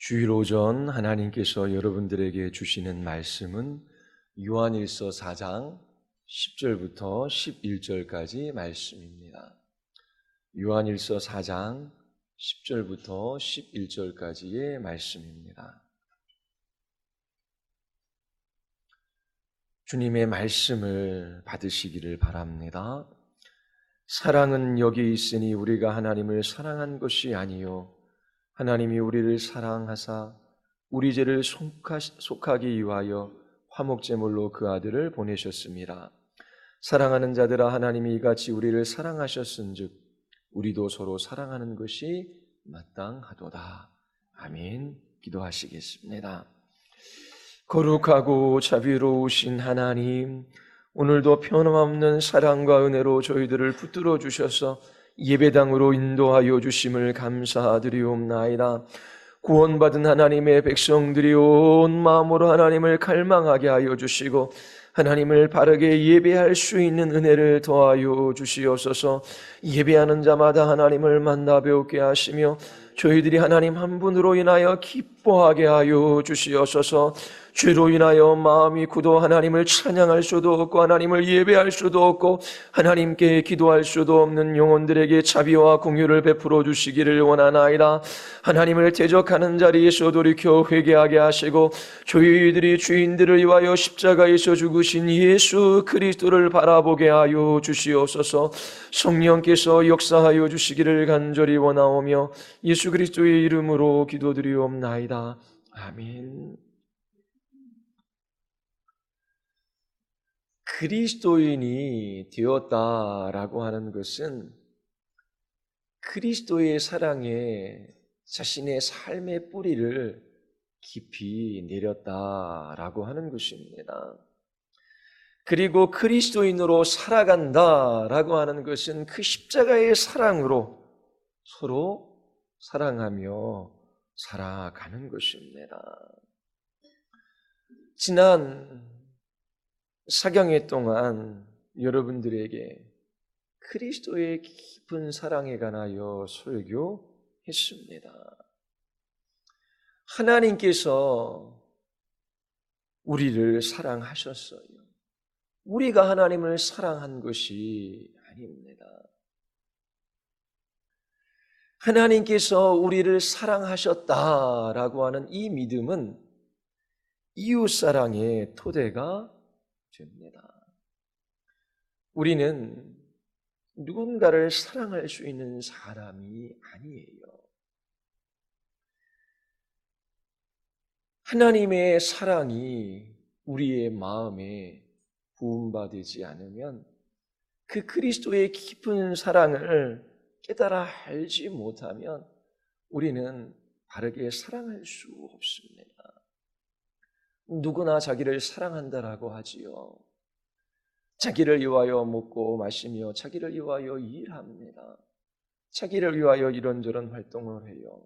주일 오전 하나님께서 여러분들에게 주시는 말씀은 요한일서 4장 10절부터 11절까지 말씀입니다. 요한일서 4장 10절부터 11절까지의 말씀입니다. 주님의 말씀을 받으시기를 바랍니다. 사랑은 여기 있으니 우리가 하나님을 사랑한 것이 아니요 하나님이 우리를 사랑하사 우리 죄를 속하기 위하여 화목제물로 그 아들을 보내셨습니다. 사랑하는 자들아, 하나님이 이같이 우리를 사랑하셨은즉 우리도 서로 사랑하는 것이 마땅하도다. 아멘. 기도하시겠습니다. 거룩하고 자비로우신 하나님, 오늘도 변함없는 사랑과 은혜로 저희들을 붙들어 주셔서 예배당으로 인도하여 주심을 감사드리옵나이다. 구원받은 하나님의 백성들이 온 마음으로 하나님을 갈망하게 하여 주시고 하나님을 바르게 예배할 수 있는 은혜를 더하여 주시옵소서. 예배하는 자마다 하나님을 만나 배우게 하시며 저희들이 하나님 한 분으로 인하여 기뻐하게 하여 주시옵소서. 죄로 인하여 마음이 굳어 하나님을 찬양할 수도 없고 하나님을 예배할 수도 없고 하나님께 기도할 수도 없는 영혼들에게 자비와 공유를 베풀어 주시기를 원하나이다. 하나님을 대적하는 자리에서 돌이켜 회개하게 하시고 저희들이 주인들을 위하여 십자가에서 죽으신 예수 그리스도를 바라보게 하여 주시옵소서. 성령께서 역사하여 주시기를 간절히 원하오며 예수 그리스도의 이름으로 기도드리옵나이다. 아멘. 그리스도인이 되었다라고 하는 것은 그리스도의 사랑에 자신의 삶의 뿌리를 깊이 내렸다라고 하는 것입니다. 그리고 그리스도인으로 살아간다라고 하는 것은 그 십자가의 사랑으로 서로 사랑하며 살아가는 것입니다. 지난 사경회 동안 여러분들에게 그리스도의 깊은 사랑에 관하여 설교했습니다. 하나님께서 우리를 사랑하셨어요. 우리가 하나님을 사랑한 것이 아닙니다. 하나님께서 우리를 사랑하셨다라고 하는 이 믿음은 이웃사랑의 토대가 됩니다. 우리는 누군가를 사랑할 수 있는 사람이 아니에요. 하나님의 사랑이 우리의 마음에 부음받지 않으면 그 그리스도의 깊은 사랑을 깨달아 알지 못하면 우리는 바르게 사랑할 수 없습니다. 누구나 자기를 사랑한다라고 하지요. 자기를 위하여 먹고 마시며 자기를 위하여 일합니다. 자기를 위하여 이런저런 활동을 해요.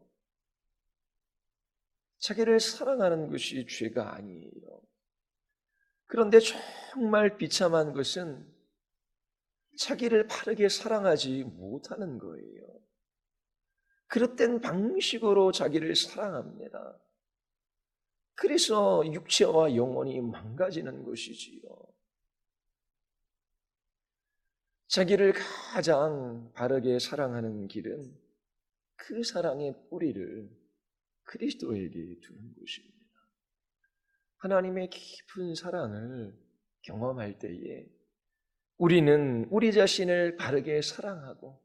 자기를 사랑하는 것이 죄가 아니에요. 그런데 정말 비참한 것은 자기를 바르게 사랑하지 못하는 거예요. 그릇된 방식으로 자기를 사랑합니다. 그래서 육체와 영혼이 망가지는 것이지요. 자기를 가장 바르게 사랑하는 길은 그 사랑의 뿌리를 그리스도에게 두는 것입니다. 하나님의 깊은 사랑을 경험할 때에 우리는 우리 자신을 바르게 사랑하고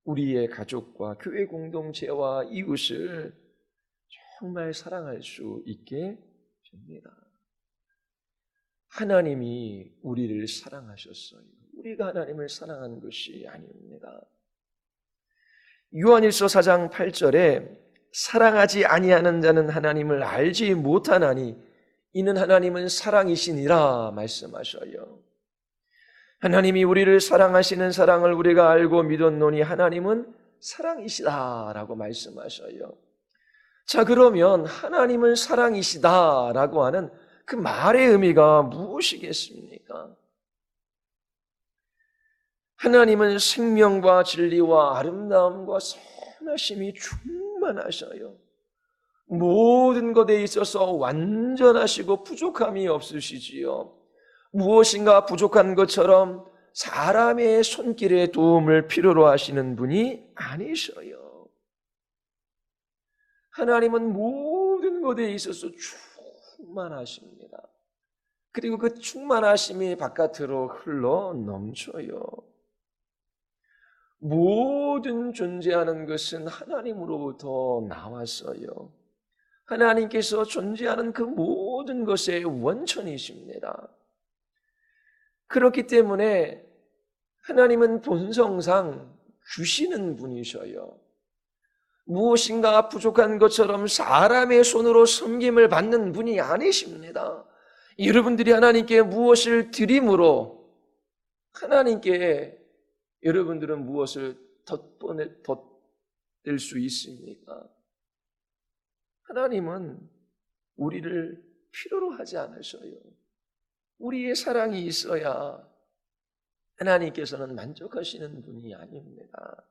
우리의 가족과 교회 공동체와 이웃을 정말 사랑할 수 있게 됩니다. 하나님이 우리를 사랑하셨어요. 우리가 하나님을 사랑한 것이 아닙니다. 요한일서 4장 8절에 사랑하지 아니하는 자는 하나님을 알지 못하나니 이는 하나님은 사랑이시니라 말씀하셔요. 하나님이 우리를 사랑하시는 사랑을 우리가 알고 믿었노니 하나님은 사랑이시다라고 말씀하셔요. 자, 그러면 하나님은 사랑이시다라고 하는 그 말의 의미가 무엇이겠습니까? 하나님은 생명과 진리와 아름다움과 선하심이 충만하셔요. 모든 것에 있어서 완전하시고 부족함이 없으시지요. 무엇인가 부족한 것처럼 사람의 손길에 도움을 필요로 하시는 분이 아니셔요. 하나님은 모든 것에 있어서 충만하십니다. 그리고 그 충만하심이 바깥으로 흘러 넘쳐요. 모든 존재하는 것은 하나님으로부터 나왔어요. 하나님께서 존재하는 그 모든 것의 원천이십니다. 그렇기 때문에 하나님은 본성상 주시는 분이셔요. 무엇인가 부족한 것처럼 사람의 손으로 섬김을 받는 분이 아니십니다. 여러분들이 하나님께 무엇을 드림으로 하나님께 여러분들은 무엇을 덧댈 수 있습니까? 하나님은 우리를 필요로 하지 않으셔요. 우리의 사랑이 있어야 하나님께서는 만족하시는 분이 아닙니다.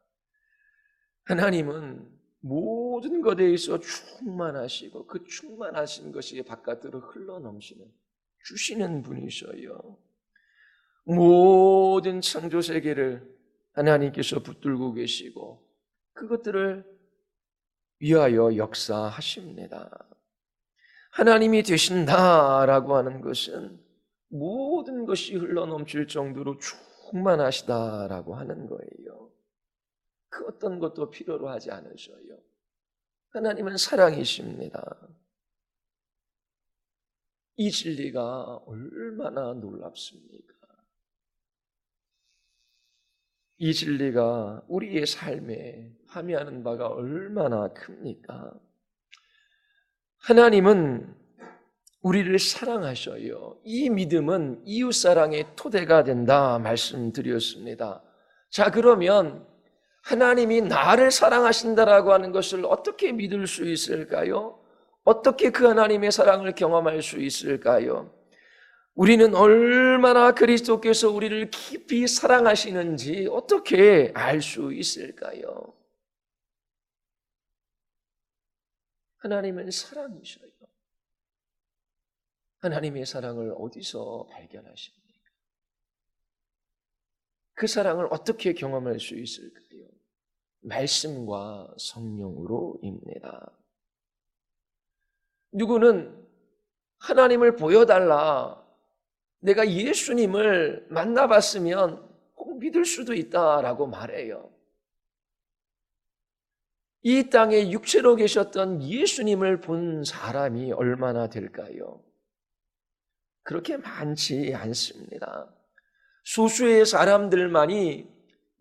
하나님은 모든 것에 있어 충만하시고 그 충만하신 것이 바깥으로 흘러넘치는 주시는 분이셔요. 모든 창조 세계를 하나님께서 붙들고 계시고 그것들을 위하여 역사하십니다. 하나님이 되신다라고 하는 것은 모든 것이 흘러넘칠 정도로 충만하시다라고 하는 거예요. 그 어떤 것도 필요로 하지 않으셔요. 하나님은 사랑이십니다. 이 진리가 얼마나 놀랍습니까? 이 진리가 우리의 삶에 함의하는 바가 얼마나 큽니까? 하나님은 우리를 사랑하셔요. 이 믿음은 이웃사랑의 토대가 된다 말씀드렸습니다. 자, 그러면 하나님이 나를 사랑하신다라고 하는 것을 어떻게 믿을 수 있을까요? 어떻게 그 하나님의 사랑을 경험할 수 있을까요? 우리는 얼마나 그리스도께서 우리를 깊이 사랑하시는지 어떻게 알 수 있을까요? 하나님은 사랑이셔요. 하나님의 사랑을 어디서 발견하십니까? 그 사랑을 어떻게 경험할 수 있을까요? 말씀과 성령으로입니다. 누구는 하나님을 보여달라, 내가 예수님을 만나봤으면 꼭 믿을 수도 있다라고 말해요. 이 땅에 육체로 계셨던 예수님을 본 사람이 얼마나 될까요? 그렇게 많지 않습니다. 소수의 사람들만이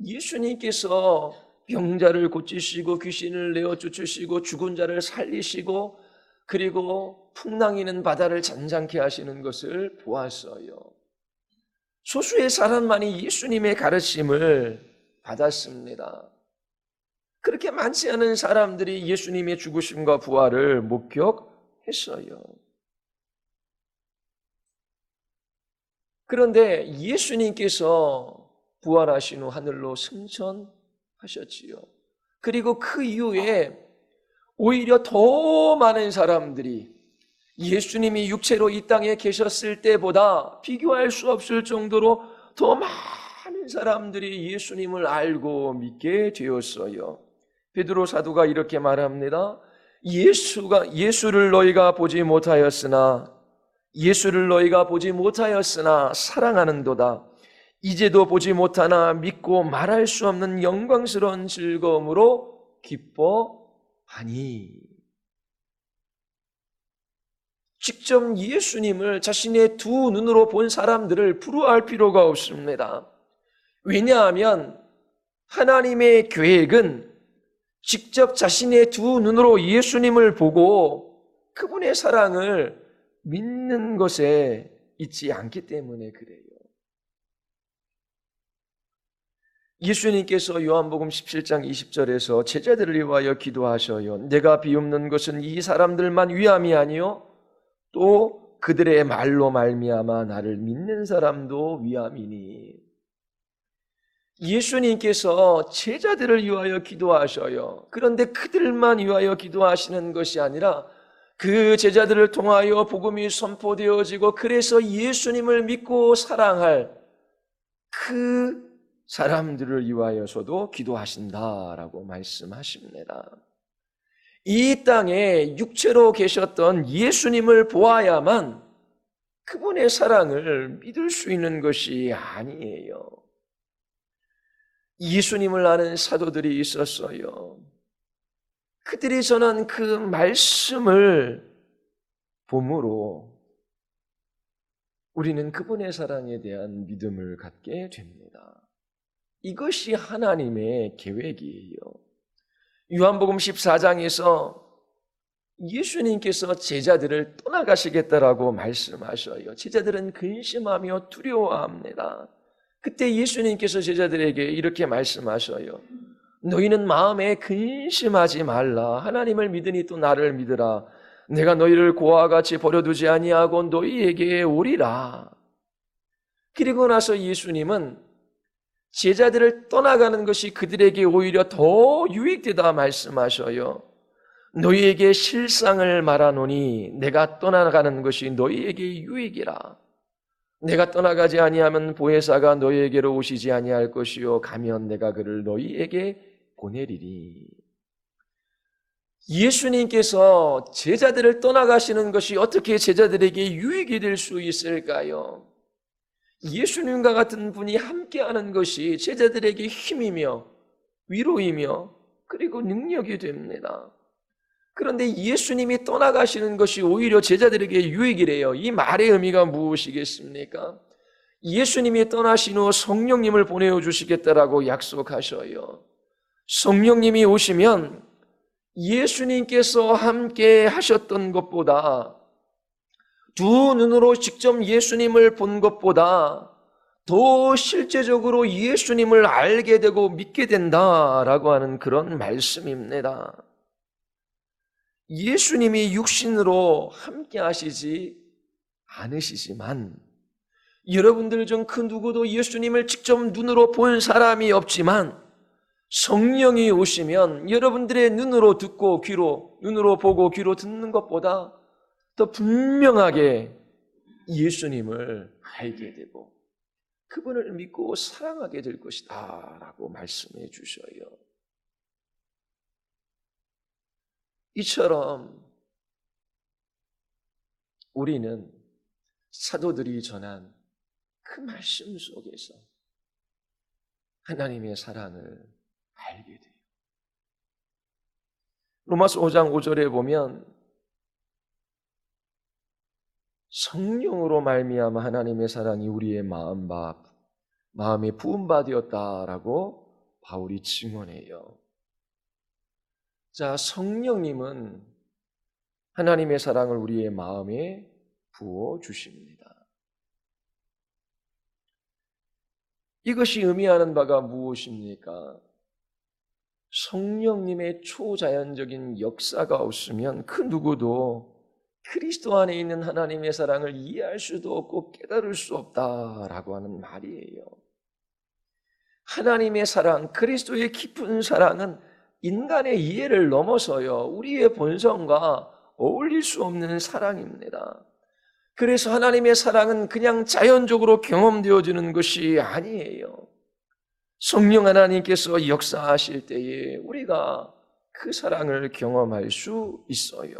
예수님께서 병자를 고치시고 귀신을 내어 쫓으시고 죽은 자를 살리시고 그리고 풍랑이는 바다를 잔잔케 하시는 것을 보았어요. 소수의 사람만이 예수님의 가르침을 받았습니다. 그렇게 많지 않은 사람들이 예수님의 죽으심과 부활을 목격했어요. 그런데 예수님께서 부활하신 후 하늘로 승천하셨지요. 그리고 그 이후에 오히려 더 많은 사람들이 예수님이 육체로 이 땅에 계셨을 때보다 비교할 수 없을 정도로 더 많은 사람들이 예수님을 알고 믿게 되었어요. 베드로 사도가 이렇게 말합니다. 예수를 너희가 보지 못하였으나 사랑하는도다. 이제도 보지 못하나 믿고 말할 수 없는 영광스러운 즐거움으로 기뻐하니. 직접 예수님을 자신의 두 눈으로 본 사람들을 부러워할 필요가 없습니다. 왜냐하면 하나님의 계획은 직접 자신의 두 눈으로 예수님을 보고 그분의 사랑을 믿는 것에 있지 않기 때문에 그래요. 예수님께서 요한복음 17장 20절에서 제자들을 위하여 기도하셔요. 내가 비옵는 것은 이 사람들만 위함이 아니요 또 그들의 말로 말미암아 나를 믿는 사람도 위함이니. 예수님께서 제자들을 위하여 기도하셔요. 그런데 그들만 위하여 기도하시는 것이 아니라 그 제자들을 통하여 복음이 선포되어지고 그래서 예수님을 믿고 사랑할 그 사람들을 위하여서도 기도하신다라고 말씀하십니다. 이 땅에 육체로 계셨던 예수님을 보아야만 그분의 사랑을 믿을 수 있는 것이 아니에요. 예수님을 아는 사도들이 있었어요. 그들이 전한 그 말씀을 봄으로 우리는 그분의 사랑에 대한 믿음을 갖게 됩니다. 이것이 하나님의 계획이에요. 요한복음 14장에서 예수님께서 제자들을 떠나가시겠다라고 말씀하셔요. 제자들은 근심하며 두려워합니다. 그때 예수님께서 제자들에게 이렇게 말씀하셔요. 너희는 마음에 근심하지 말라. 하나님을 믿으니 또 나를 믿으라. 내가 너희를 고아와 같이 버려두지 아니하고 너희에게 오리라. 그리고 나서 예수님은 제자들을 떠나가는 것이 그들에게 오히려 더 유익되다 말씀하셔요. 너희에게 실상을 말하노니 내가 떠나가는 것이 너희에게 유익이라. 내가 떠나가지 아니하면 보혜사가 너희에게로 오시지 아니할 것이요 가면 내가 그를 너희에게 보내리리. 예수님께서 제자들을 떠나가시는 것이 어떻게 제자들에게 유익이 될 수 있을까요? 예수님과 같은 분이 함께하는 것이 제자들에게 힘이며 위로이며 그리고 능력이 됩니다. 그런데 예수님이 떠나가시는 것이 오히려 제자들에게 유익이래요. 이 말의 의미가 무엇이겠습니까? 예수님이 떠나신 후 성령님을 보내주시겠다라고 약속하셔요. 성령님이 오시면 예수님께서 함께 하셨던 것보다 두 눈으로 직접 예수님을 본 것보다 더 실제적으로 예수님을 알게 되고 믿게 된다라고 하는 그런 말씀입니다. 예수님이 육신으로 함께 하시지 않으시지만 여러분들 중 그 누구도 예수님을 직접 눈으로 본 사람이 없지만 성령이 오시면 여러분들의 눈으로 듣고 눈으로 보고 귀로 듣는 것보다 더 분명하게 예수님을 알게 되고 그분을 믿고 사랑하게 될 것이다 라고 말씀해 주셔요. 이처럼 우리는 사도들이 전한 그 말씀 속에서 하나님의 사랑을 알게 돼요. 로마서 5장 5절에 보면 성령으로 말미암아 하나님의 사랑이 우리의 마음에 부은 바 되었다라고 바울이 증언해요. 자, 성령님은 하나님의 사랑을 우리의 마음에 부어 주십니다. 이것이 의미하는 바가 무엇입니까? 성령님의 초자연적인 역사가 없으면 그 누구도 그리스도 안에 있는 하나님의 사랑을 이해할 수도 없고 깨달을 수 없다라고 하는 말이에요. 하나님의 사랑, 그리스도의 깊은 사랑은 인간의 이해를 넘어서요, 우리의 본성과 어울릴 수 없는 사랑입니다. 그래서 하나님의 사랑은 그냥 자연적으로 경험되어지는 것이 아니에요. 성령 하나님께서 역사하실 때에 우리가 그 사랑을 경험할 수 있어요.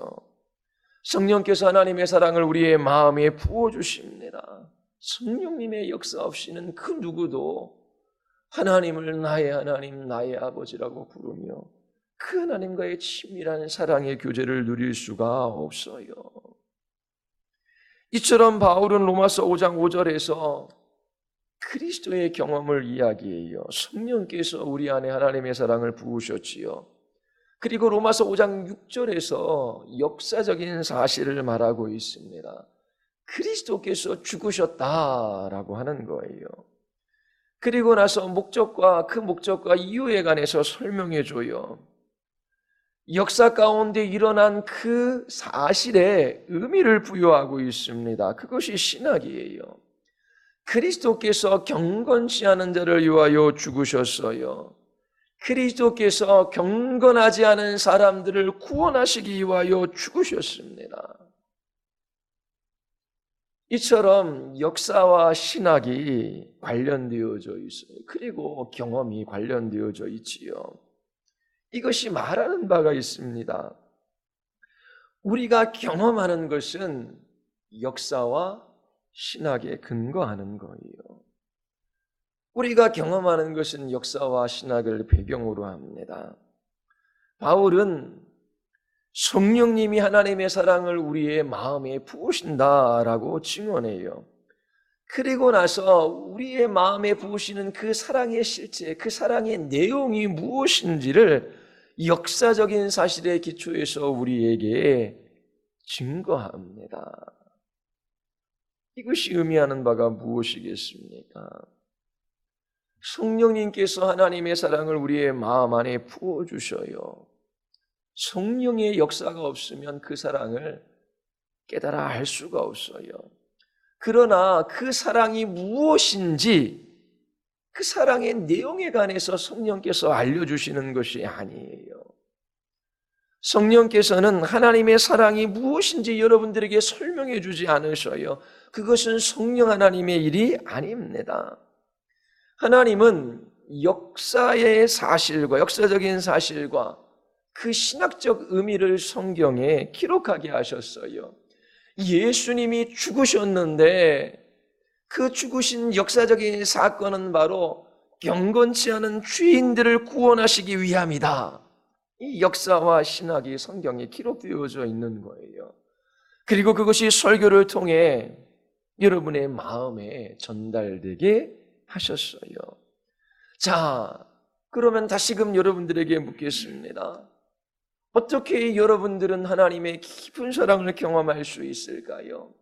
성령께서 하나님의 사랑을 우리의 마음에 부어주십니다. 성령님의 역사 없이는 그 누구도 하나님을 나의 하나님, 나의 아버지라고 부르며 그 하나님과의 친밀한 사랑의 교제를 누릴 수가 없어요. 이처럼 바울은 로마서 5장 5절에서 그리스도의 경험을 이야기해요. 성령께서 우리 안에 하나님의 사랑을 부으셨지요. 그리고 로마서 5장 6절에서 역사적인 사실을 말하고 있습니다. 그리스도께서 죽으셨다라고 하는 거예요. 그리고 나서 그 목적과 이유에 관해서 설명해 줘요. 역사 가운데 일어난 그 사실에 의미를 부여하고 있습니다. 그것이 신학이에요. 그리스도께서 경건치 않은 자를 위하여 죽으셨어요. 그리스도께서 경건하지 않은 사람들을 구원하시기 위하여 죽으셨습니다. 이처럼 역사와 신학이 관련되어져 있어요. 그리고 경험이 관련되어져 있지요. 이것이 말하는 바가 있습니다. 우리가 경험하는 것은 역사와 신학에 근거하는 거예요. 우리가 경험하는 것은 역사와 신학을 배경으로 합니다. 바울은 성령님이 하나님의 사랑을 우리의 마음에 부으신다라고 증언해요. 그리고 나서 우리의 마음에 부으시는 그 사랑의 실체, 그 사랑의 내용이 무엇인지를 역사적인 사실에 기초해서 우리에게 증거합니다. 이것이 의미하는 바가 무엇이겠습니까? 성령님께서 하나님의 사랑을 우리의 마음 안에 부어주셔요. 성령의 역사가 없으면 그 사랑을 깨달아 알 수가 없어요. 그러나 그 사랑이 무엇인지 그 사랑의 내용에 관해서 성령께서 알려주시는 것이 아니에요. 성령께서는 하나님의 사랑이 무엇인지 여러분들에게 설명해 주지 않으셔요. 그것은 성령 하나님의 일이 아닙니다. 하나님은 역사의 사실과 역사적인 사실과 그 신학적 의미를 성경에 기록하게 하셨어요. 예수님이 죽으셨는데 그 죽으신 역사적인 사건은 바로 경건치 않은 죄인들을 구원하시기 위함이다. 이 역사와 신학이 성경에 기록되어져 있는 거예요. 그리고 그것이 설교를 통해 여러분의 마음에 전달되게 하셨어요. 자, 그러면 다시금 여러분들에게 묻겠습니다. 어떻게 여러분들은 하나님의 깊은 사랑을 경험할 수 있을까요?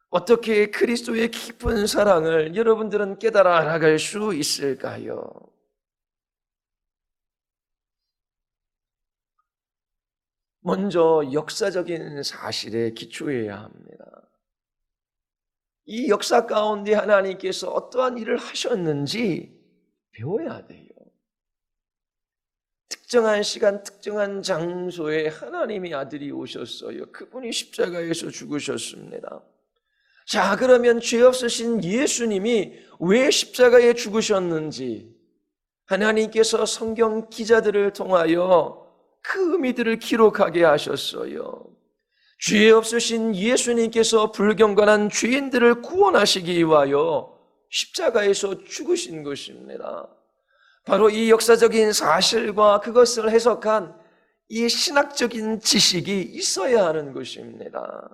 어떻게 그리스도의 깊은 사랑을 여러분들은 깨달아 알아갈 수 있을까요? 먼저 역사적인 사실에 기초해야 합니다. 이 역사 가운데 하나님께서 어떠한 일을 하셨는지 배워야 돼요. 특정한 시간, 특정한 장소에 하나님의 아들이 오셨어요. 그분이 십자가에서 죽으셨습니다. 자, 그러면 죄 없으신 예수님이 왜 십자가에 죽으셨는지 하나님께서 성경 기자들을 통하여 그 의미들을 기록하게 하셨어요. 죄 없으신 예수님께서 불경건한 죄인들을 구원하시기 위하여 십자가에서 죽으신 것입니다. 바로 이 역사적인 사실과 그것을 해석한 이 신학적인 지식이 있어야 하는 것입니다.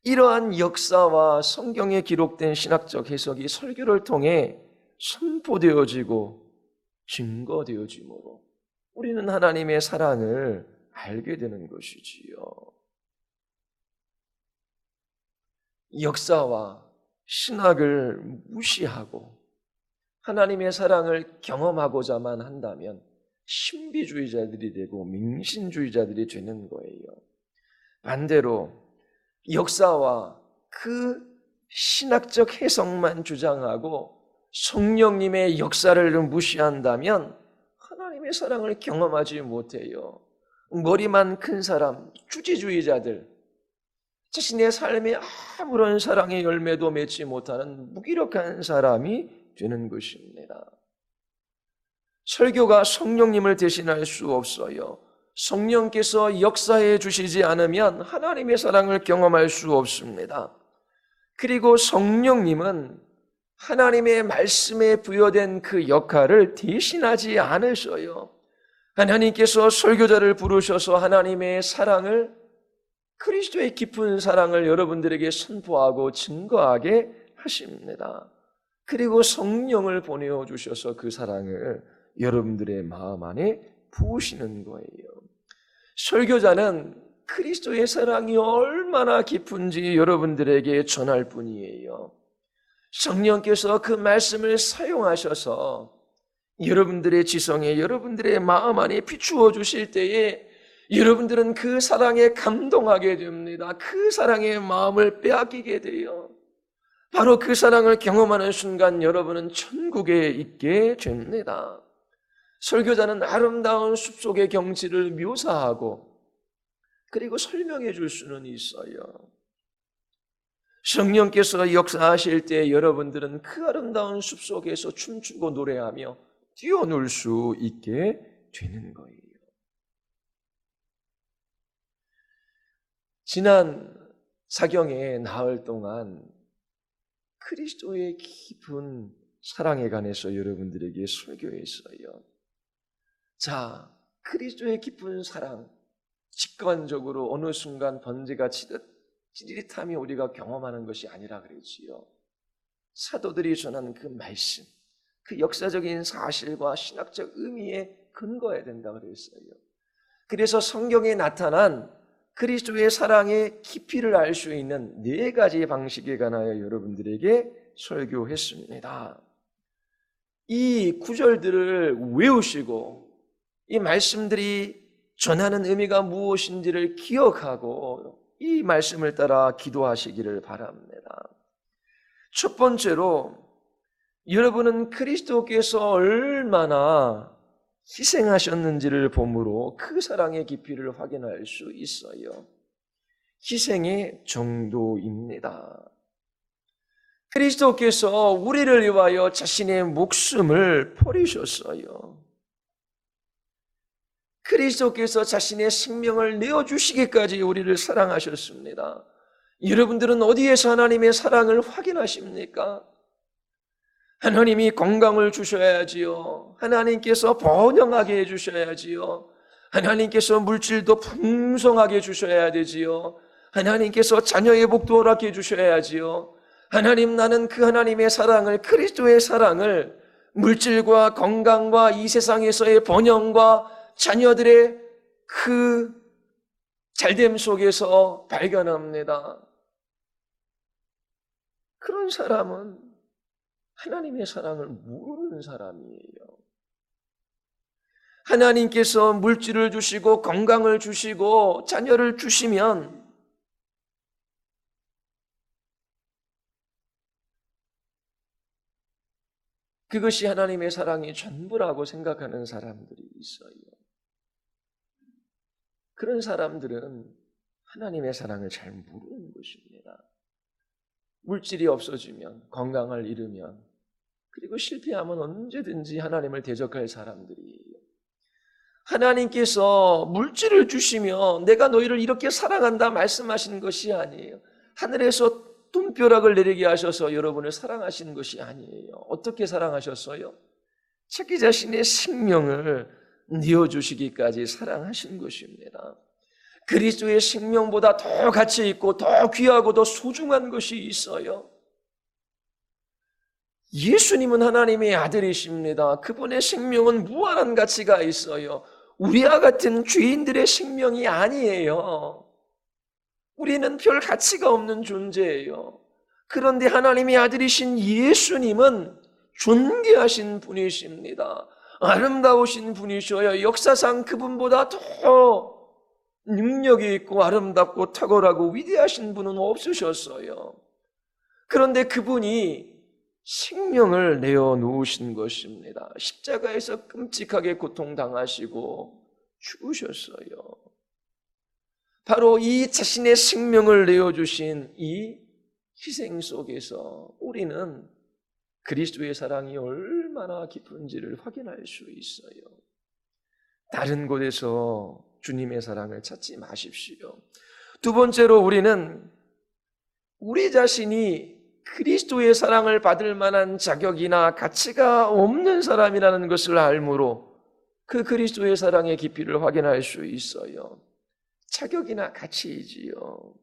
이러한 역사와 성경에 기록된 신학적 해석이 설교를 통해 선포되어지고 증거되어지므로 우리는 하나님의 사랑을 알게 되는 것이지요. 역사와 신학을 무시하고 하나님의 사랑을 경험하고자만 한다면 신비주의자들이 되고 맹신주의자들이 되는 거예요. 반대로 역사와 그 신학적 해석만 주장하고 성령님의 역사를 무시한다면 하나님의 사랑을 경험하지 못해요. 머리만 큰 사람, 주지주의자들, 자신의 삶에 아무런 사랑의 열매도 맺지 못하는 무기력한 사람이 되는 것입니다. 설교가 성령님을 대신할 수 없어요. 성령께서 역사해 주시지 않으면 하나님의 사랑을 경험할 수 없습니다. 그리고 성령님은 하나님의 말씀에 부여된 그 역할을 대신하지 않으셔요. 하나님께서 설교자를 부르셔서 하나님의 사랑을, 그리스도의 깊은 사랑을 여러분들에게 선포하고 증거하게 하십니다. 그리고 성령을 보내주셔서 그 사랑을 여러분들의 마음 안에 부으시는 거예요. 설교자는 그리스도의 사랑이 얼마나 깊은지 여러분들에게 전할 뿐이에요. 성령께서 그 말씀을 사용하셔서 여러분들의 지성에, 여러분들의 마음 안에 비추어 주실 때에 여러분들은 그 사랑에 감동하게 됩니다. 그 사랑의 마음을 빼앗기게 돼요. 바로 그 사랑을 경험하는 순간 여러분은 천국에 있게 됩니다. 설교자는 아름다운 숲속의 경치를 묘사하고 그리고 설명해 줄 수는 있어요. 성령께서 역사하실 때 여러분들은 그 아름다운 숲속에서 춤추고 노래하며 뛰어놀 수 있게 되는 거예요. 지난 사경에 나흘 동안 그리스도의 깊은 사랑에 관해서 여러분들에게 설교했어요. 자, 그리스도의 깊은 사랑, 직관적으로 어느 순간 번제가 치듯 찌릿함이 우리가 경험하는 것이 아니라 그랬지요. 사도들이 전한 그 말씀, 그 역사적인 사실과 신학적 의미에 근거해야 된다 그랬어요. 그래서 성경에 나타난 그리스도의 사랑의 깊이를 알 수 있는 4가지 방식에 관하여 여러분들에게 설교했습니다. 이 구절들을 외우시고 이 말씀들이 전하는 의미가 무엇인지를 기억하고 이 말씀을 따라 기도하시기를 바랍니다. 첫 번째로 여러분은 그리스도께서 얼마나 희생하셨는지를 보므로 그 사랑의 깊이를 확인할 수 있어요. 희생의 정도입니다. 그리스도께서 우리를 위하여 자신의 목숨을 버리셨어요. 그리스도께서 자신의 생명을 내어주시기까지 우리를 사랑하셨습니다. 여러분들은 어디에서 하나님의 사랑을 확인하십니까? 하나님이 건강을 주셔야지요. 하나님께서 번영하게 해주셔야지요. 하나님께서 물질도 풍성하게 주셔야 되지요. 하나님께서 자녀의 복도 허락해 주셔야지요. 하나님, 나는 그 하나님의 사랑을, 그리스도의 사랑을 물질과 건강과 이 세상에서의 번영과 자녀들의 그 잘됨 속에서 발견합니다. 그런 사람은 하나님의 사랑을 모르는 사람이에요. 하나님께서 물질을 주시고 건강을 주시고 자녀를 주시면 그것이 하나님의 사랑이 전부라고 생각하는 사람들이 있어요. 그런 사람들은 하나님의 사랑을 잘 모르는 것입니다. 물질이 없어지면, 건강을 잃으면, 그리고 실패하면 언제든지 하나님을 대적할 사람들이에요. 하나님께서 물질을 주시며 내가 너희를 이렇게 사랑한다 말씀하시는 것이 아니에요. 하늘에서 돈벼락을 내리게 하셔서 여러분을 사랑하시는 것이 아니에요. 어떻게 사랑하셨어요? 자기 자신의 생명을 내어주시기까지 사랑하신 것입니다. 그리스도의 생명보다 더 가치 있고 더 귀하고 더 소중한 것이 있어요. 예수님은 하나님의 아들이십니다. 그분의 생명은 무한한 가치가 있어요. 우리와 같은 죄인들의 생명이 아니에요. 우리는 별 가치가 없는 존재예요. 그런데 하나님의 아들이신 예수님은 존귀하신 분이십니다. 아름다우신 분이셔요. 역사상 그분보다 더 능력이 있고 아름답고 탁월하고 위대하신 분은 없으셨어요. 그런데 그분이 생명을 내어놓으신 것입니다. 십자가에서 끔찍하게 고통당하시고 죽으셨어요. 바로 이 자신의 생명을 내어주신 이 희생 속에서 우리는 그리스도의 사랑이 얼마나 깊은지를 확인할 수 있어요. 다른 곳에서 주님의 사랑을 찾지 마십시오. 두 번째로 우리는 우리 자신이 그리스도의 사랑을 받을 만한 자격이나 가치가 없는 사람이라는 것을 알므로 그 그리스도의 사랑의 깊이를 확인할 수 있어요. 자격이나 가치이지요.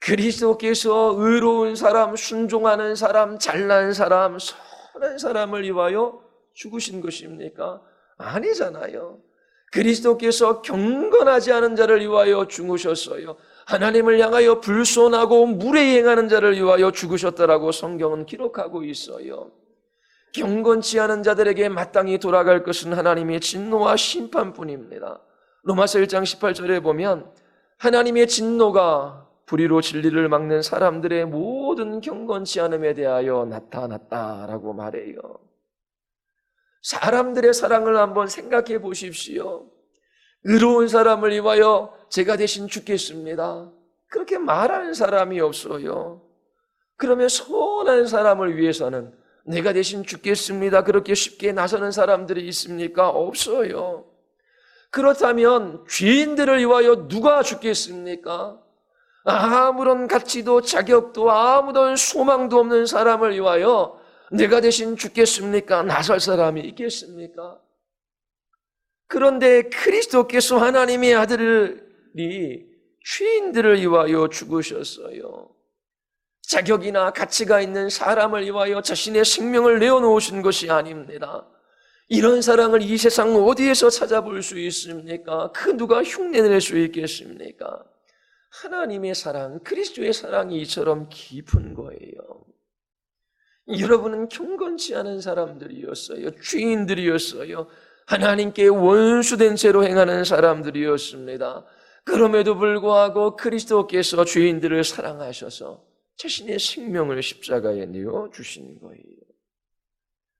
그리스도께서 의로운 사람, 순종하는 사람, 잘난 사람, 선한 사람을 위하여 죽으신 것입니까? 아니잖아요. 그리스도께서 경건하지 않은 자를 위하여 죽으셨어요. 하나님을 향하여 불손하고 물에 행하는 자를 위하여 죽으셨다라고 성경은 기록하고 있어요. 경건치 않은 자들에게 마땅히 돌아갈 것은 하나님의 진노와 심판뿐입니다. 로마서 1장 18절에 보면 하나님의 진노가 불의로 진리를 막는 사람들의 모든 경건치 않음에 대하여 나타났다라고 말해요. 사람들의 사랑을 한번 생각해 보십시오. 의로운 사람을 위하여 제가 대신 죽겠습니다. 그렇게 말하는 사람이 없어요. 그러면 선한 사람을 위해서는 내가 대신 죽겠습니다. 그렇게 쉽게 나서는 사람들이 있습니까? 없어요. 그렇다면 죄인들을 위하여 누가 죽겠습니까? 아무런 가치도 자격도 아무런 소망도 없는 사람을 위하여 내가 대신 죽겠습니까? 나설 사람이 있겠습니까? 그런데 그리스도께서 하나님의 아들이 죄인들을 위하여 죽으셨어요. 자격이나 가치가 있는 사람을 위하여 자신의 생명을 내어놓으신 것이 아닙니다. 이런 사랑을 이 세상 어디에서 찾아볼 수 있습니까? 그 누가 흉내낼 수 있겠습니까? 하나님의 사랑, 그리스도의 사랑이 이처럼 깊은 거예요. 여러분은 경건치 않은 사람들이었어요. 죄인들이었어요. 하나님께 원수된 채로 행하는 사람들이었습니다. 그럼에도 불구하고 그리스도께서 죄인들을 사랑하셔서 자신의 생명을 십자가에 내어주신 거예요.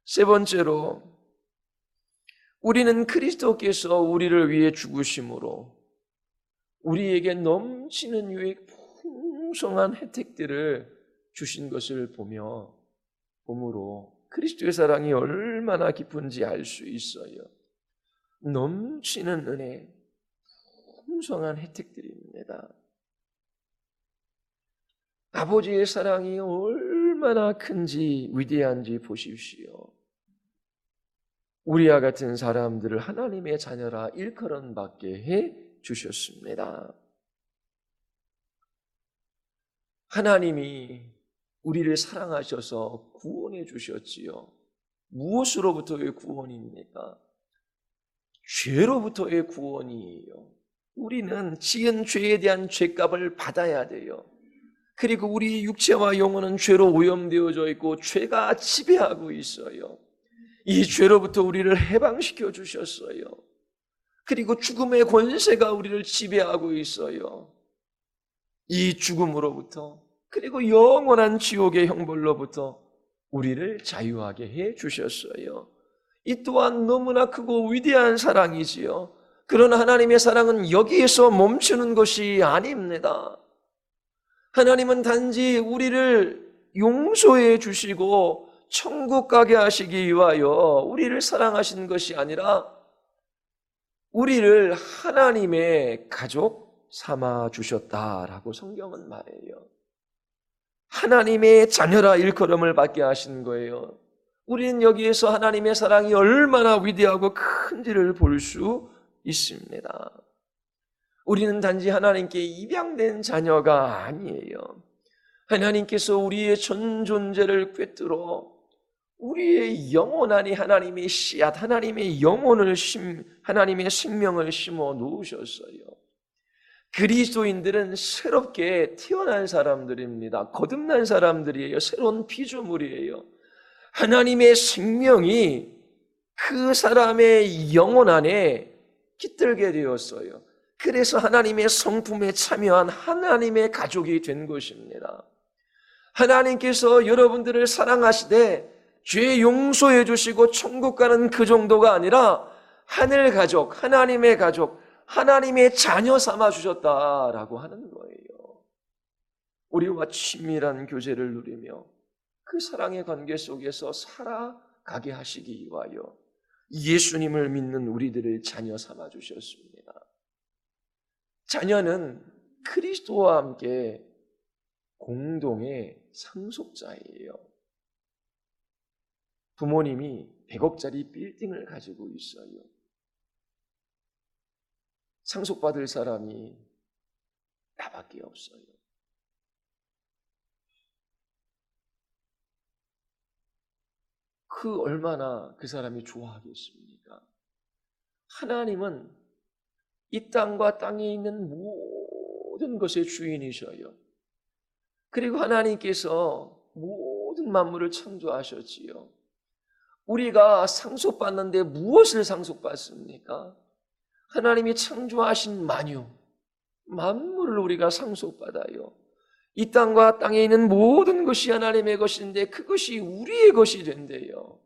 세 번째로, 우리는 그리스도께서 우리를 위해 죽으심으로 우리에게 넘치는 유익, 풍성한 혜택들을 주신 것을 봄으로 그리스도의 사랑이 얼마나 깊은지 알 수 있어요. 넘치는 은혜, 풍성한 혜택들입니다. 아버지의 사랑이 얼마나 큰지, 위대한지 보십시오. 우리와 같은 사람들을 하나님의 자녀라 일컬음 받게 해 주셨습니다. 하나님이 우리를 사랑하셔서 구원해 주셨지요. 무엇으로부터의 구원입니까? 죄로부터의 구원이에요. 우리는 지은 죄에 대한 죄값을 받아야 돼요. 그리고 우리 육체와 영혼은 죄로 오염되어져 있고 죄가 지배하고 있어요. 이 죄로부터 우리를 해방시켜 주셨어요. 그리고 죽음의 권세가 우리를 지배하고 있어요. 이 죽음으로부터, 그리고 영원한 지옥의 형벌로부터 우리를 자유하게 해 주셨어요. 이 또한 너무나 크고 위대한 사랑이지요. 그러나 하나님의 사랑은 여기에서 멈추는 것이 아닙니다. 하나님은 단지 우리를 용서해 주시고 천국 가게 하시기 위하여 우리를 사랑하신 것이 아니라 우리를 하나님의 가족 삼아 주셨다라고 성경은 말해요. 하나님의 자녀라 일컬음을 받게 하신 거예요. 우리는 여기에서 하나님의 사랑이 얼마나 위대하고 큰지를 볼 수 있습니다. 우리는 단지 하나님께 입양된 자녀가 아니에요. 하나님께서 우리의 전 존재를 꿰뚫어 우리의 영혼 안에 하나님의 씨앗, 하나님의 영혼을 하나님의 생명을 심어 놓으셨어요. 그리스도인들은 새롭게 태어난 사람들입니다. 거듭난 사람들이에요. 새로운 피조물이에요. 하나님의 생명이 그 사람의 영혼 안에 깃들게 되었어요. 그래서 하나님의 성품에 참여한 하나님의 가족이 된 것입니다. 하나님께서 여러분들을 사랑하시되 죄 용서해 주시고 천국 가는 그 정도가 아니라 하늘 가족, 하나님의 가족, 하나님의 자녀 삼아 주셨다라고 하는 거예요. 우리와 친밀한 교제를 누리며 그 사랑의 관계 속에서 살아가게 하시기 위하여 예수님을 믿는 우리들을 자녀 삼아 주셨습니다. 자녀는 그리스도와 함께 공동의 상속자예요. 부모님이 100억짜리 빌딩을 가지고 있어요. 상속받을 사람이 나밖에 없어요. 그 얼마나 그 사람이 좋아하겠습니까? 하나님은 이 땅과 땅에 있는 모든 것의 주인이셔요. 그리고 하나님께서 모든 만물을 창조하셨지요. 우리가 상속받는데 무엇을 상속받습니까? 하나님이 창조하신 만유, 만물을 우리가 상속받아요. 이 땅과 땅에 있는 모든 것이 하나님의 것인데 그것이 우리의 것이 된대요.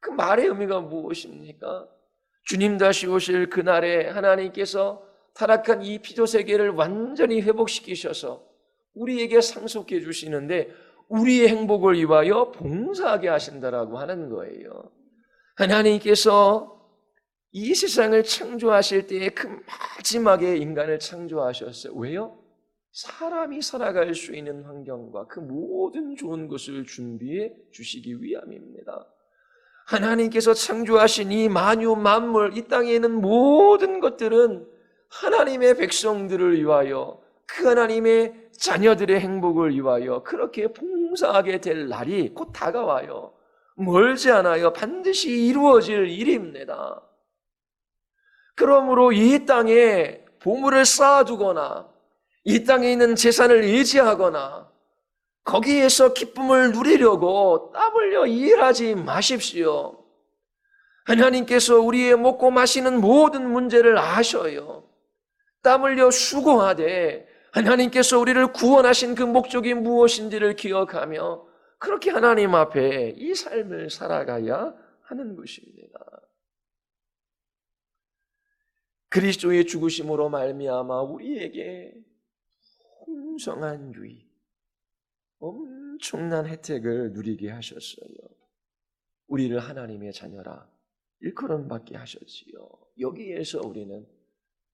그 말의 의미가 무엇입니까? 주님 다시 오실 그날에 하나님께서 타락한 이 피조세계를 완전히 회복시키셔서 우리에게 상속해 주시는데 우리의 행복을 위하여 봉사하게 하신다라고 하는 거예요. 하나님께서 이 세상을 창조하실 때에 그 마지막에 인간을 창조하셨어요. 왜요? 사람이 살아갈 수 있는 환경과 그 모든 좋은 것을 준비해 주시기 위함입니다. 하나님께서 창조하신 이 만유 만물, 이 땅에 있는 모든 것들은 하나님의 백성들을 위하여, 그 하나님의 자녀들의 행복을 위하여 그렇게 봉사하게 될 날이 곧 다가와요. 멀지 않아요. 반드시 이루어질 일입니다. 그러므로 이 땅에 보물을 쌓아두거나 이 땅에 있는 재산을 의지하거나 거기에서 기쁨을 누리려고 땀 흘려 일하지 마십시오. 하나님께서 우리의 먹고 마시는 모든 문제를 아셔요. 땀 흘려 수고하되 하나님께서 우리를 구원하신 그 목적이 무엇인지를 기억하며 그렇게 하나님 앞에 이 삶을 살아가야 하는 것입니다. 그리스도의 죽으심으로 말미암아 우리에게 풍성한 유익, 엄청난 혜택을 누리게 하셨어요. 우리를 하나님의 자녀라 일컬음받게 하셨지요. 여기에서 우리는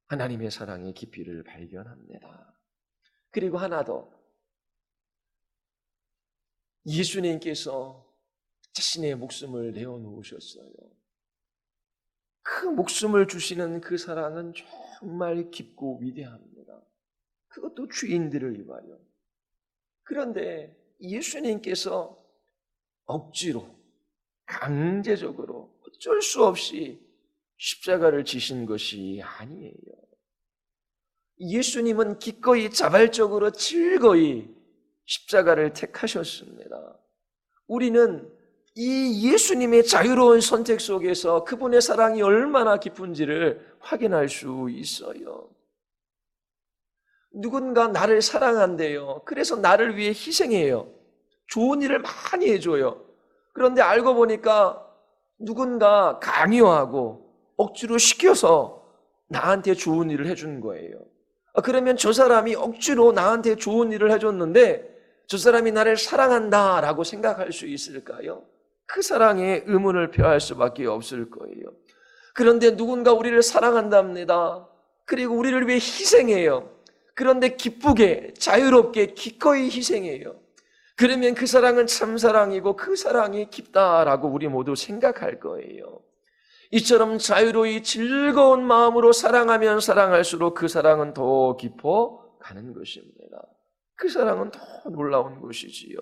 하나님의 사랑의 깊이를 발견합니다. 그리고 하나 더, 예수님께서 자신의 목숨을 내어놓으셨어요. 그 목숨을 주시는 그 사랑은 정말 깊고 위대합니다. 그것도 죄인들을 위하여. 그런데 예수님께서 억지로, 강제적으로, 어쩔 수 없이 십자가를 지신 것이 아니에요. 예수님은 기꺼이 자발적으로 즐거이 십자가를 택하셨습니다. 우리는 이 예수님의 자유로운 선택 속에서 그분의 사랑이 얼마나 깊은지를 확인할 수 있어요. 누군가 나를 사랑한대요. 그래서 나를 위해 희생해요. 좋은 일을 많이 해줘요. 그런데 알고 보니까 누군가 강요하고 억지로 시켜서 나한테 좋은 일을 해준 거예요. 그러면 저 사람이 억지로 나한테 좋은 일을 해줬는데 저 사람이 나를 사랑한다라고 생각할 수 있을까요? 그 사랑에 의문을 표할 수밖에 없을 거예요. 그런데 누군가 우리를 사랑한답니다. 그리고 우리를 위해 희생해요. 그런데 기쁘게 자유롭게 기꺼이 희생해요. 그러면 그 사랑은 참 사랑이고 그 사랑이 깊다라고 우리 모두 생각할 거예요. 이처럼 자유로이 즐거운 마음으로 사랑하면 사랑할수록 그 사랑은 더 깊어 가는 것입니다. 그 사랑은 더 놀라운 것이지요.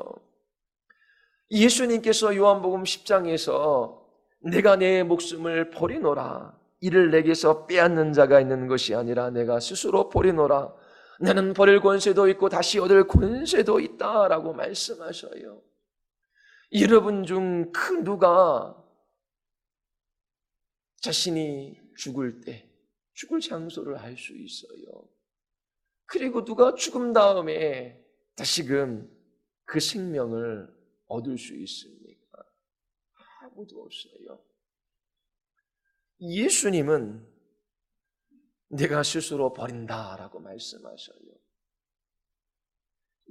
예수님께서 요한복음 10장에서 내가 내 목숨을 버리노라, 이를 내게서 빼앗는 자가 있는 것이 아니라 내가 스스로 버리노라, 나는 버릴 권세도 있고 다시 얻을 권세도 있다라고 말씀하셔요. 여러분 중 그 누가 자신이 죽을 때 죽을 장소를 알 수 있어요. 그리고 누가 죽음 다음에 다시금 그 생명을 얻을 수 있습니까? 아무도 없어요. 예수님은 내가 스스로 버린다라고 말씀하셔요.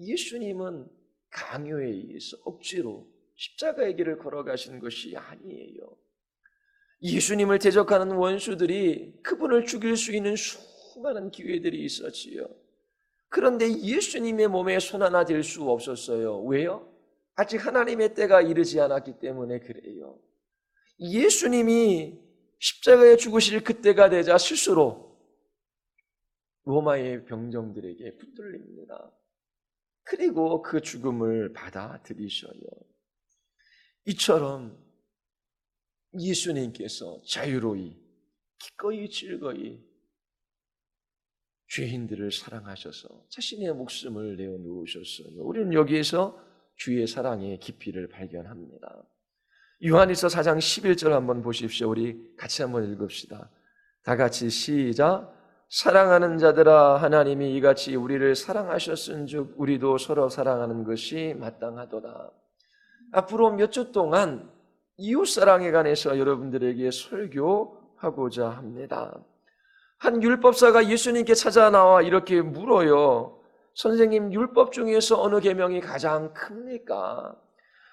예수님은 강요에 의해서 억지로 십자가의 길을 걸어가신 것이 아니에요. 예수님을 대적하는 원수들이 그분을 죽일 수 있는 수많은 기회들이 있었지요. 그런데 예수님의 몸에 손 하나 댈 수 없었어요. 왜요? 아직 하나님의 때가 이르지 않았기 때문에 그래요. 예수님이 십자가에 죽으실 그때가 되자 스스로 로마의 병정들에게 붙들립니다. 그리고 그 죽음을 받아들이셔요. 이처럼 예수님께서 자유로이 기꺼이 즐거이 죄인들을 사랑하셔서 자신의 목숨을 내어놓으셨어요. 우리는 여기에서 주의 사랑의 깊이를 발견합니다. 요한일서 4장 11절 한번 보십시오. 우리 같이 한번 읽읍시다. 다 같이 시작. 사랑하는 자들아 하나님이 이같이 우리를 사랑하셨은즉 우리도 서로 사랑하는 것이 마땅하도다. 앞으로 몇 주 동안 이웃사랑에 관해서 여러분들에게 설교하고자 합니다. 한 율법사가 예수님께 찾아 나와 이렇게 물어요. 선생님, 율법 중에서 어느 계명이 가장 큽니까?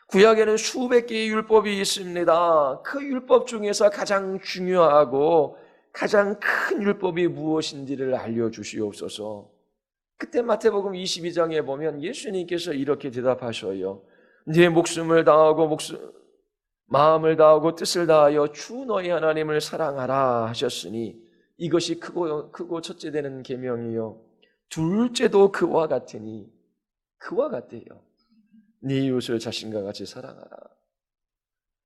구약에는 수백 개의 율법이 있습니다. 그 율법 중에서 가장 중요하고 가장 큰 율법이 무엇인지를 알려주시옵소서. 그때 마태복음 22장에 보면 예수님께서 이렇게 대답하셔요. 네 목숨을 다하고 마음을 다하고 뜻을 다하여 주 너희 하나님을 사랑하라 하셨으니 이것이 크고 첫째 되는 계명이요. 둘째도 그와 같으니 그와 같대요. 네 이웃을 자신과 같이 사랑하라.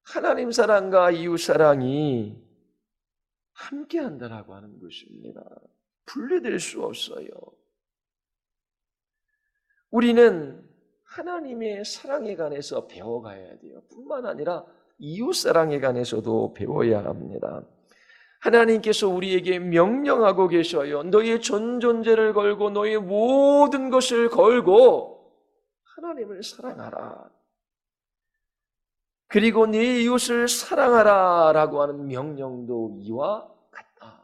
하나님 사랑과 이웃 사랑이 함께한다라고 하는 것입니다. 분리될 수 없어요. 우리는 하나님의 사랑에 관해서 배워가야 돼요. 뿐만 아니라 이웃 사랑에 관해서도 배워야 합니다. 하나님께서 우리에게 명령하고 계셔요. 너의 전 존재를 걸고 너의 모든 것을 걸고 하나님을 사랑하라. 그리고 네 이웃을 사랑하라 라고 하는 명령도 이와 같다.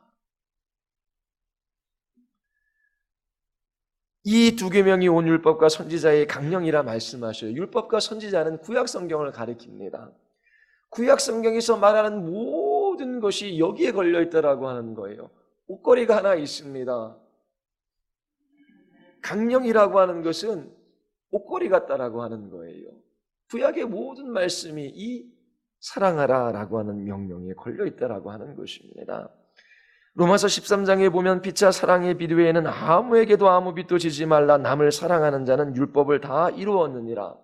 이 두 계명이 온 율법과 선지자의 강령이라 말씀하셔요. 율법과 선지자는 구약 성경을 가리킵니다. 구약 성경에서 말하는 모든 것이 여기에 걸려 있다라고 하는 거예요. 옷걸이가 하나 있습니다. 강령이라고 하는 것은 옷걸이 같다라고 하는 거예요. 구약의 모든 말씀이 이 사랑하라라고 하는 명령에 걸려 있다라고 하는 것입니다. 로마서 13장에 보면 피차 사랑의 비례에는 아무에게도 아무 빚도 지지 말라. 남을 사랑하는 자는 율법을 다 이루었느니라.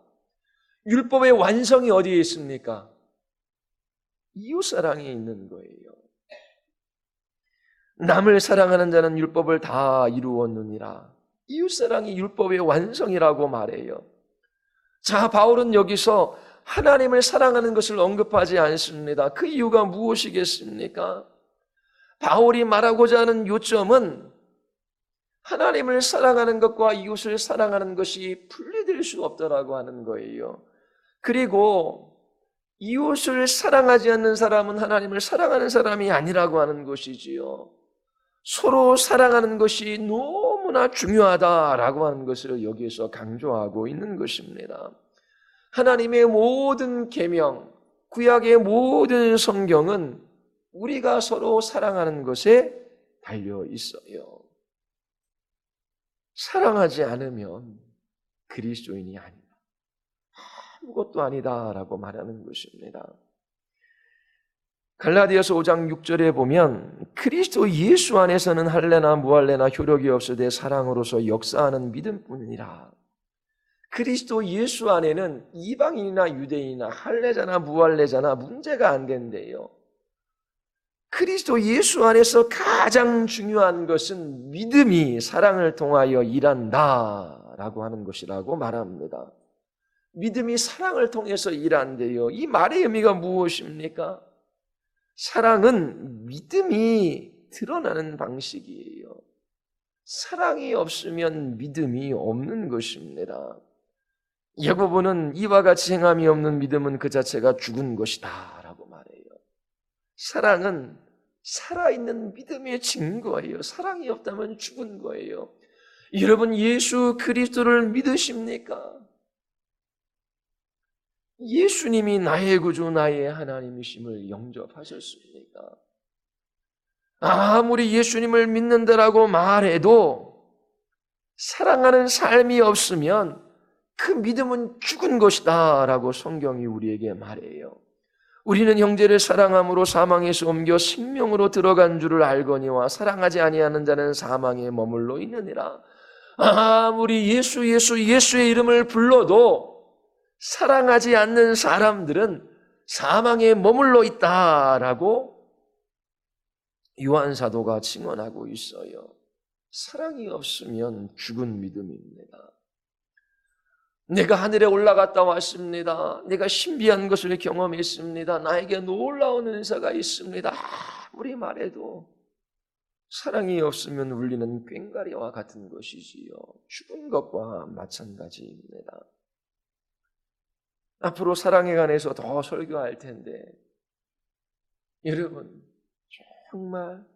율법의 완성이 어디에 있습니까? 이웃사랑에 있는 거예요. 남을 사랑하는 자는 율법을 다 이루었느니라. 이웃사랑이 율법의 완성이라고 말해요. 자, 바울은 여기서 하나님을 사랑하는 것을 언급하지 않습니다. 그 이유가 무엇이겠습니까? 바울이 말하고자 하는 요점은 하나님을 사랑하는 것과 이웃을 사랑하는 것이 분리될 수 없다라고 하는 거예요. 그리고 이웃을 사랑하지 않는 사람은 하나님을 사랑하는 사람이 아니라고 하는 것이지요. 서로 사랑하는 것이 너무나 중요하다라고 하는 것을 여기에서 강조하고 있는 것입니다. 하나님의 모든 계명, 구약의 모든 성경은 우리가 서로 사랑하는 것에 달려 있어요. 사랑하지 않으면 그리스도인이 아니다. 아무것도 아니다라고 말하는 것입니다. 갈라디아서 5장 6절에 보면 그리스도 예수 안에서는 할례나 무할례나 효력이 없으되 사랑으로서 역사하는 믿음뿐이라. 그리스도 예수 안에는 이방인이나 유대인이나 할례자나 무할례자나 문제가 안 된대요. 그리스도 예수 안에서 가장 중요한 것은 믿음이 사랑을 통하여 일한다라고 하는 것이라고 말합니다. 믿음이 사랑을 통해서 일한대요. 이 말의 의미가 무엇입니까? 사랑은 믿음이 드러나는 방식이에요. 사랑이 없으면 믿음이 없는 것입니다. 야고보는 이와 같이 행함이 없는 믿음은 그 자체가 죽은 것이다 라고 말해요. 사랑은 살아있는 믿음의 증거예요. 사랑이 없다면 죽은 거예요. 여러분, 예수 그리스도를 믿으십니까? 예수님이 나의 구주, 나의 하나님이심을 영접하셨습니까? 아무리 예수님을 믿는다라고 말해도 사랑하는 삶이 없으면 그 믿음은 죽은 것이다 라고 성경이 우리에게 말해요. 우리는 형제를 사랑함으로 사망에서 옮겨 생명으로 들어간 줄을 알거니와 사랑하지 아니하는 자는 사망에 머물러 있느니라. 아무리 예수의 이름을 불러도 사랑하지 않는 사람들은 사망에 머물러 있다라고 요한 사도가 증언하고 있어요. 사랑이 없으면 죽은 믿음입니다. 내가 하늘에 올라갔다 왔습니다. 내가 신비한 것을 경험했습니다. 나에게 놀라운 은사가 있습니다. 아무리 말해도 사랑이 없으면 울리는 꽹과리와 같은 것이지요. 죽은 것과 마찬가지입니다. 앞으로 사랑에 관해서 더 설교할 텐데 여러분 정말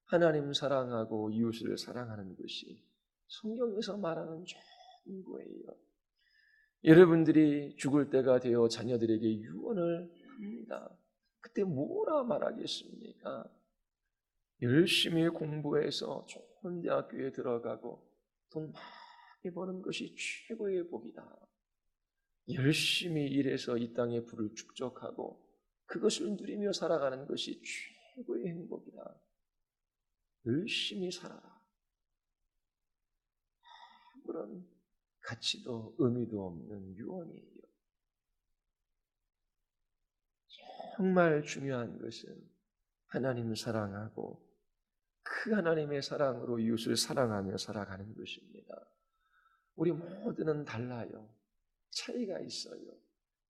하나님 사랑하고 이웃을 사랑하는 것이 성경에서 말하는 전부예요. 여러분들이 죽을 때가 되어 자녀들에게 유언을 합니다. 그때 뭐라 말하겠습니까? 열심히 공부해서 좋은 대학교에 들어가고 돈 많이 버는 것이 최고의 복이다. 열심히 일해서 이 땅의 부를 축적하고 그것을 누리며 살아가는 것이 최고의 행복이다. 열심히 살아라. 아무런 가치도 의미도 없는 유언이에요. 정말 중요한 것은 하나님을 사랑하고 그 하나님의 사랑으로 이웃을 사랑하며 살아가는 것입니다. 우리 모두는 달라요. 차이가 있어요.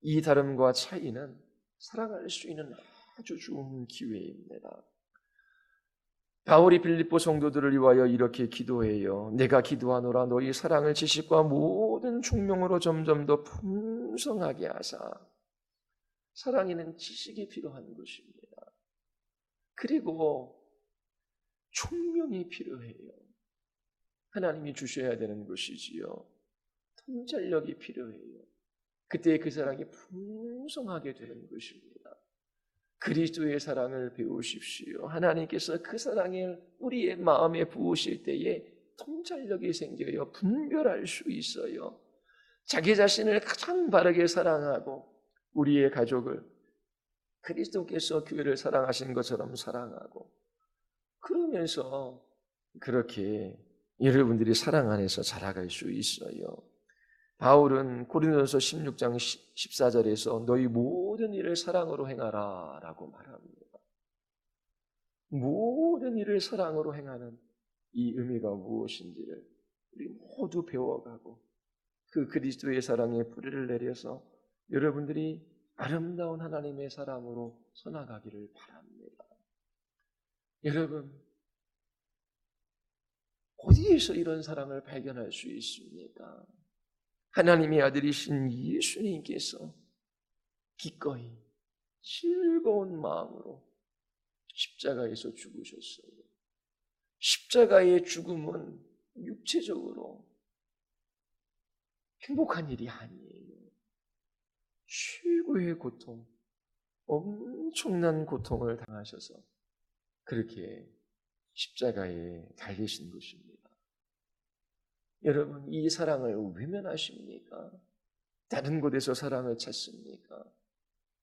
이 다름과 차이는 사랑할 수 있는 아주 좋은 기회입니다. 바울이 빌립보 성도들을 위하여 이렇게 기도해요. 내가 기도하노라 너희 사랑을 지식과 모든 총명으로 점점 더 풍성하게 하사. 사랑에는 지식이 필요한 것입니다. 그리고 총명이 필요해요. 하나님이 주셔야 되는 것이지요. 통찰력이 필요해요. 그때 그 사랑이 풍성하게 되는 것입니다. 그리스도의 사랑을 배우십시오. 하나님께서 그 사랑을 우리의 마음에 부으실 때에 통찰력이 생겨요. 분별할 수 있어요. 자기 자신을 가장 바르게 사랑하고 우리의 가족을 그리스도께서 교회를 사랑하신 것처럼 사랑하고 그러면서 그렇게 여러분들이 사랑 안에서 자라갈 수 있어요. 바울은 고린도전서 16장 14절에서 너희 모든 일을 사랑으로 행하라 라고 말합니다. 모든 일을 사랑으로 행하는 이 의미가 무엇인지를 우리 모두 배워가고 그 그리스도의 사랑에 뿌리를 내려서 여러분들이 아름다운 하나님의 사람으로 서나가기를 바랍니다. 여러분, 어디에서 이런 사랑을 발견할 수 있습니까? 하나님의 아들이신 예수님께서 기꺼이 즐거운 마음으로 십자가에서 죽으셨어요. 십자가의 죽음은 육체적으로 행복한 일이 아니에요. 최고의 고통, 엄청난 고통을 당하셔서 그렇게 십자가에 달리신 것입니다. 여러분, 이 사랑을 외면하십니까? 다른 곳에서 사랑을 찾습니까?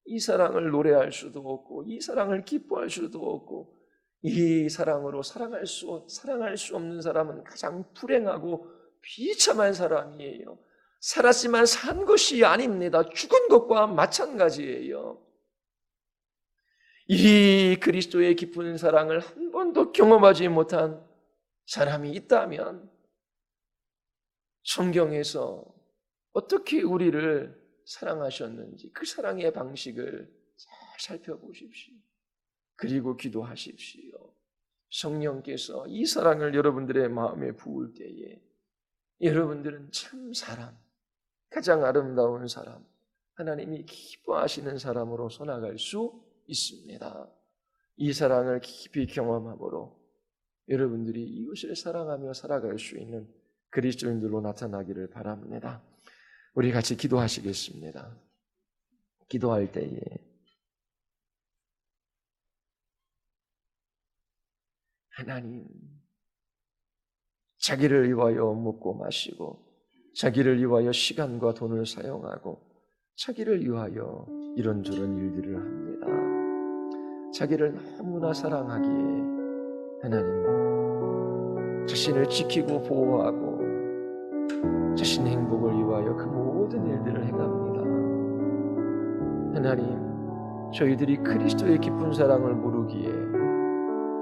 이 사랑을 노래할 수도 없고 이 사랑을 기뻐할 수도 없고 이 사랑으로 사랑할 수 없는 사람은 가장 불행하고 비참한 사람이에요. 살았지만 산 것이 아닙니다. 죽은 것과 마찬가지예요. 이 그리스도의 깊은 사랑을 한 번도 경험하지 못한 사람이 있다면 성경에서 어떻게 우리를 사랑하셨는지 그 사랑의 방식을 잘 살펴보십시오. 그리고 기도하십시오. 성령께서 이 사랑을 여러분들의 마음에 부을 때에 여러분들은 참 사람, 가장 아름다운 사람, 하나님이 기뻐하시는 사람으로 서나갈 수 있습니다. 이 사랑을 깊이 경험함으로 여러분들이 이웃을 사랑하며 살아갈 수 있는 그리스도인들로 나타나기를 바랍니다. 우리 같이 기도하시겠습니다. 기도할 때에 하나님, 자기를 위하여 먹고 마시고 자기를 위하여 시간과 돈을 사용하고 자기를 위하여 이런저런 일들을 합니다. 자기를 너무나 사랑하기에 하나님 자신을 지키고 보호하고 자신의 행복을 위하여 그 모든 일들을 행합니다. 하나님, 저희들이 그리스도의 깊은 사랑을 모르기에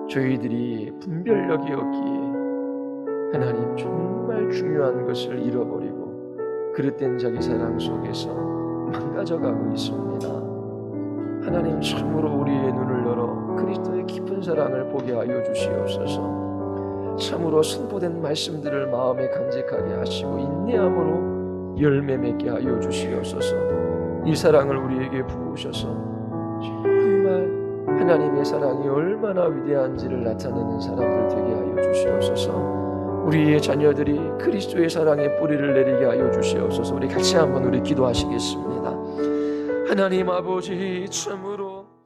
저희들이 분별력이 없기에 하나님 정말 중요한 것을 잃어버리고 그릇된 자기 사랑 속에서 망가져가고 있습니다. 하나님, 참으로 우리의 눈을 열어 그리스도의 깊은 사랑을 보게 하여 주시옵소서. 참으로 선포된 말씀들을 마음에 간직하게 하시고 인내함으로 열매 맺게 하여 주시옵소서. 이 사랑을 우리에게 부으셔서 정말 하나님의 사랑이 얼마나 위대한지를 나타내는 사람들 되게 하여 주시옵소서. 우리의 자녀들이 그리스도의 사랑의 뿌리를 내리게 하여 주시옵소서. 우리 같이 한번 기도하시겠습니다. 하나님 아버지, 참으로